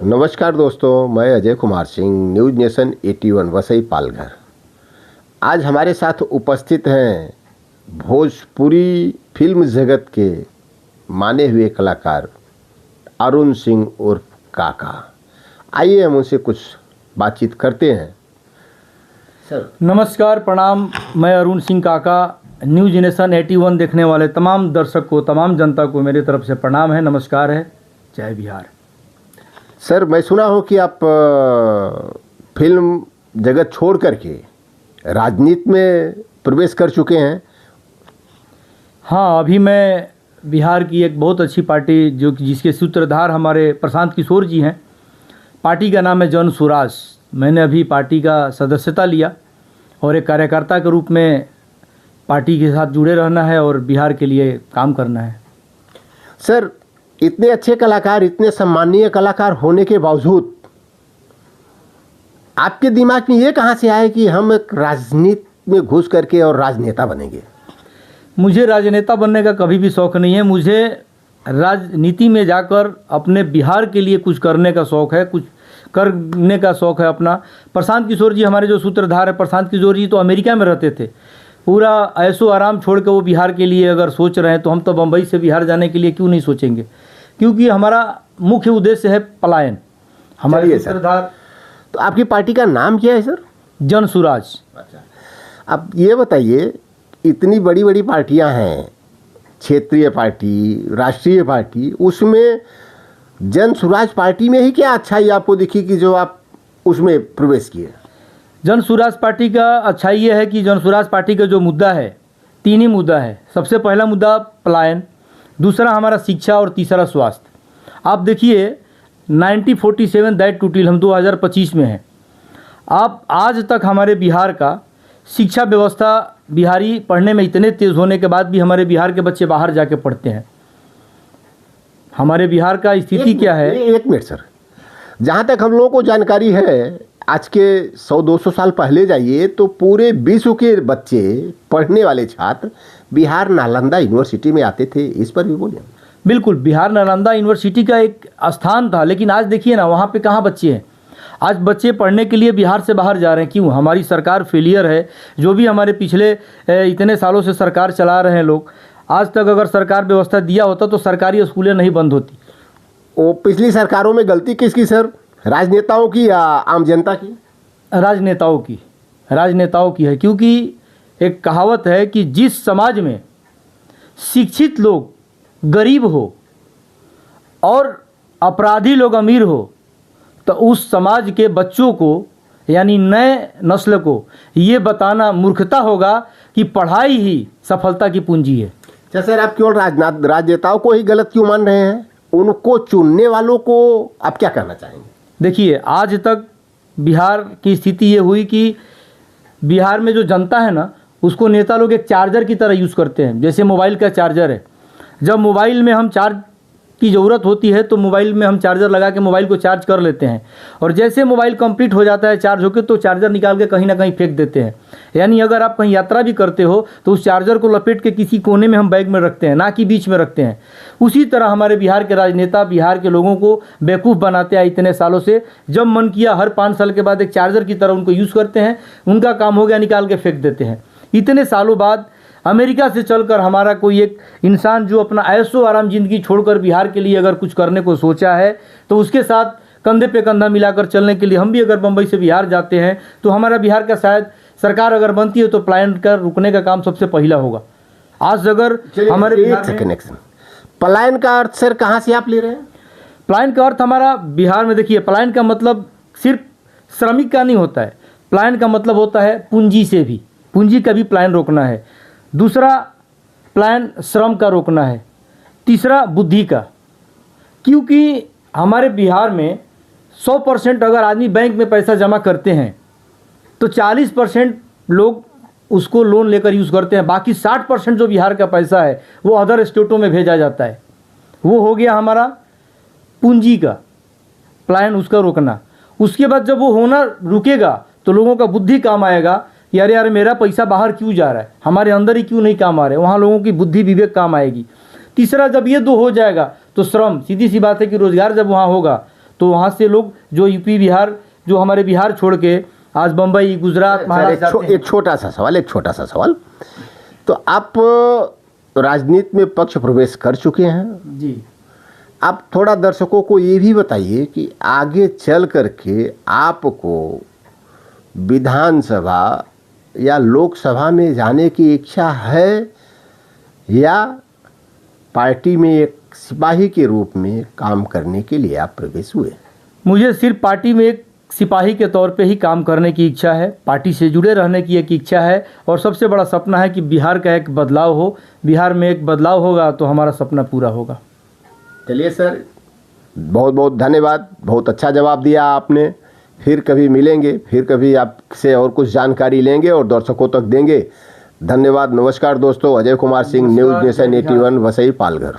नमस्कार दोस्तों, मैं अजय कुमार सिंह, न्यूज़ नेशन 81 वसई पालघर। आज हमारे साथ उपस्थित हैं भोजपुरी फिल्म जगत के माने हुए कलाकार अरुण सिंह उर्फ काका। आइए हम उनसे कुछ बातचीत करते हैं। सर नमस्कार, प्रणाम। मैं अरुण सिंह काका, न्यूज़ नेशन 81 देखने वाले तमाम दर्शक को, तमाम जनता को मेरी तरफ से प्रणाम है, नमस्कार है, जय बिहार। सर, मैं सुना हूँ कि आप फिल्म जगत छोड़ करके राजनीति में प्रवेश कर चुके हैं। हाँ, अभी मैं बिहार की एक बहुत अच्छी पार्टी जिसके सूत्रधार हमारे प्रशांत किशोर जी हैं, पार्टी का नाम है जन स्वराज। मैंने अभी पार्टी का सदस्यता लिया और एक कार्यकर्ता के रूप में पार्टी के साथ जुड़े रहना है और बिहार के लिए काम करना है। सर, इतने अच्छे कलाकार, इतने सम्मानीय कलाकार होने के बावजूद आपके दिमाग में ये कहाँ से आया कि हम एक राजनीति में घुस करके और राजनेता बनेंगे? मुझे राजनेता बनने का कभी भी शौक़ नहीं है। मुझे राजनीति में जाकर अपने बिहार के लिए कुछ करने का शौक़ है, कुछ करने का शौक़ है अपना। प्रशांत किशोर जी हमारे जो सूत्रधार है, प्रशांत किशोर जी तो अमेरिका में रहते थे। पूरा ऐशो आराम छोड़ के वो बिहार के लिए अगर सोच रहे हैं तो हम तो बम्बई से बिहार जाने के लिए क्यों नहीं सोचेंगे, क्योंकि हमारा मुख्य उद्देश्य है पलायन। हमारे सूत्रधार। तो आपकी पार्टी का नाम क्या है सर? जन स्वराज। अच्छा, अब ये बताइए, इतनी बड़ी बड़ी पार्टियां हैं, क्षेत्रीय पार्टी, राष्ट्रीय पार्टी, उसमें जन स्वराज पार्टी में ही क्या अच्छाई आपको दिखी कि जो आप उसमें प्रवेश किए? जन स्वराज पार्टी का अच्छाई ये है कि जन स्वराज पार्टी का जो मुद्दा है, तीन ही मुद्दा है। सबसे पहला मुद्दा पलायन, दूसरा हमारा शिक्षा और तीसरा स्वास्थ्य। आप देखिए 1947 दैट टू टिल हम 2025 में हैं। आप आज तक हमारे बिहार का शिक्षा व्यवस्था, बिहारी पढ़ने में इतने तेज़ होने के बाद भी हमारे बिहार के बच्चे बाहर जाके पढ़ते हैं। हमारे बिहार का स्थिति क्या है? एक मिनट सर, जहाँ तक हम लोगों को जानकारी है, आज के 100-200 साल पहले जाइए तो पूरे विश्व के बच्चे, पढ़ने वाले छात्र बिहार नालंदा यूनिवर्सिटी में आते थे। इस पर भी बोलिए। बिल्कुल, बिहार नालंदा यूनिवर्सिटी का एक स्थान था, लेकिन आज देखिए ना, वहाँ पे कहाँ बच्चे हैं। आज बच्चे पढ़ने के लिए बिहार से बाहर जा रहे हैं। क्यों? हमारी सरकार फेलियर है। जो भी हमारे पिछले इतने सालों से सरकार चला रहे हैं लोग, आज तक अगर सरकार व्यवस्था दिया होता तो सरकारी स्कूलें नहीं बंद होती। वो पिछली सरकारों में गलती किसकी सर? राजनेताओं की या आम जनता की? राजनेताओं की, राजनेताओं की है। क्योंकि एक कहावत है कि जिस समाज में शिक्षित लोग गरीब हो और अपराधी लोग अमीर हो, तो उस समाज के बच्चों को, यानी नए नस्ल को ये बताना मूर्खता होगा कि पढ़ाई ही सफलता की पूंजी है। अच्छा सर, आप केवल राजनेताओं को ही गलत क्यों मान रहे हैं? उनको चुनने वालों को आप क्या कहना चाहेंगे? देखिए, आज तक बिहार की स्थिति ये हुई कि बिहार में जो जनता है ना, उसको नेता लोग एक चार्जर की तरह यूज़ करते हैं। जैसे मोबाइल का चार्जर है, जब मोबाइल में हम चार्ज की ज़रूरत होती है तो मोबाइल में हम चार्जर लगा के मोबाइल को चार्ज कर लेते हैं, और जैसे मोबाइल कंप्लीट हो जाता है चार्ज होकर तो चार्जर निकाल के कहीं ना कहीं फेंक देते हैं। यानी अगर आप कहीं यात्रा भी करते हो तो उस चार्जर को लपेट के किसी कोने में हम बैग में रखते हैं, ना कि बीच में रखते हैं। उसी तरह हमारे बिहार के राजनेता बिहार के लोगों को बेवकूफ़ बनाते हैं इतने सालों से। जब मन किया हर 5 साल के बाद एक चार्जर की तरह उनको यूज़ करते हैं, उनका काम हो गया, निकाल के फेंक देते हैं। इतने सालों बाद अमेरिका से चलकर हमारा कोई एक इंसान जो अपना ऐशो आराम ज़िंदगी छोड़कर बिहार के लिए अगर कुछ करने को सोचा है, तो उसके साथ कंधे पे कंधा मिलाकर चलने के लिए हम भी अगर बम्बई से बिहार जाते हैं तो हमारा बिहार का शायद सरकार अगर बनती है तो पलायन कर रुकने का काम सबसे पहला होगा। आज अगर हमारे पलायन का अर्थ सर कहाँ से आप ले रहे हैं? पलायन का अर्थ हमारा बिहार में, देखिए, पलायन का मतलब सिर्फ श्रमिक का नहीं होता है। पलायन का मतलब होता है पूंजी से भी, पूंजी का भी पलायन रोकना है। दूसरा प्लान श्रम का रोकना है। तीसरा बुद्धि का, क्योंकि हमारे बिहार में 100% अगर आदमी बैंक में पैसा जमा करते हैं तो 40% लोग उसको लोन लेकर यूज़ करते हैं। बाकी 60% जो बिहार का पैसा है वो अदर स्टेटों में भेजा जाता है। वो हो गया हमारा पूंजी का प्लान, उसका रोकना। उसके बाद जब वो होना रुकेगा तो लोगों का बुद्धि काम आएगा कि अरे यार, मेरा पैसा बाहर क्यों जा रहा है, हमारे अंदर ही क्यों नहीं काम आ रहे। वहाँ लोगों की बुद्धि विवेक काम आएगी। तीसरा, जब ये दो हो जाएगा तो श्रम, सीधी सी बात है कि रोज़गार जब वहाँ होगा तो वहाँ से लोग जो यूपी बिहार, जो हमारे बिहार छोड़ के आज बम्बई, गुजरात, सर, महाराष्ट्र जाते हैं। एक छोटा सा सवाल। तो आप राजनीति में पक्ष प्रवेश कर चुके हैं, जी। आप थोड़ा दर्शकों को ये भी बताइए कि आगे चल करके आपको विधानसभा या लोकसभा में जाने की इच्छा है या पार्टी में एक सिपाही के रूप में काम करने के लिए आप प्रवेश हुए? मुझे सिर्फ पार्टी में एक सिपाही के तौर पे ही काम करने की इच्छा है, पार्टी से जुड़े रहने की एक इच्छा है, और सबसे बड़ा सपना है कि बिहार का एक बदलाव हो। बिहार में एक बदलाव होगा तो हमारा सपना पूरा होगा। चलिए सर, बहुत बहुत धन्यवाद, बहुत अच्छा जवाब दिया आपने। फिर कभी मिलेंगे, फिर कभी आपसे और कुछ जानकारी लेंगे और दर्शकों तक देंगे। धन्यवाद, नमस्कार दोस्तों। Ajay Kumar Singh, news nation 81 Vasai Palghar.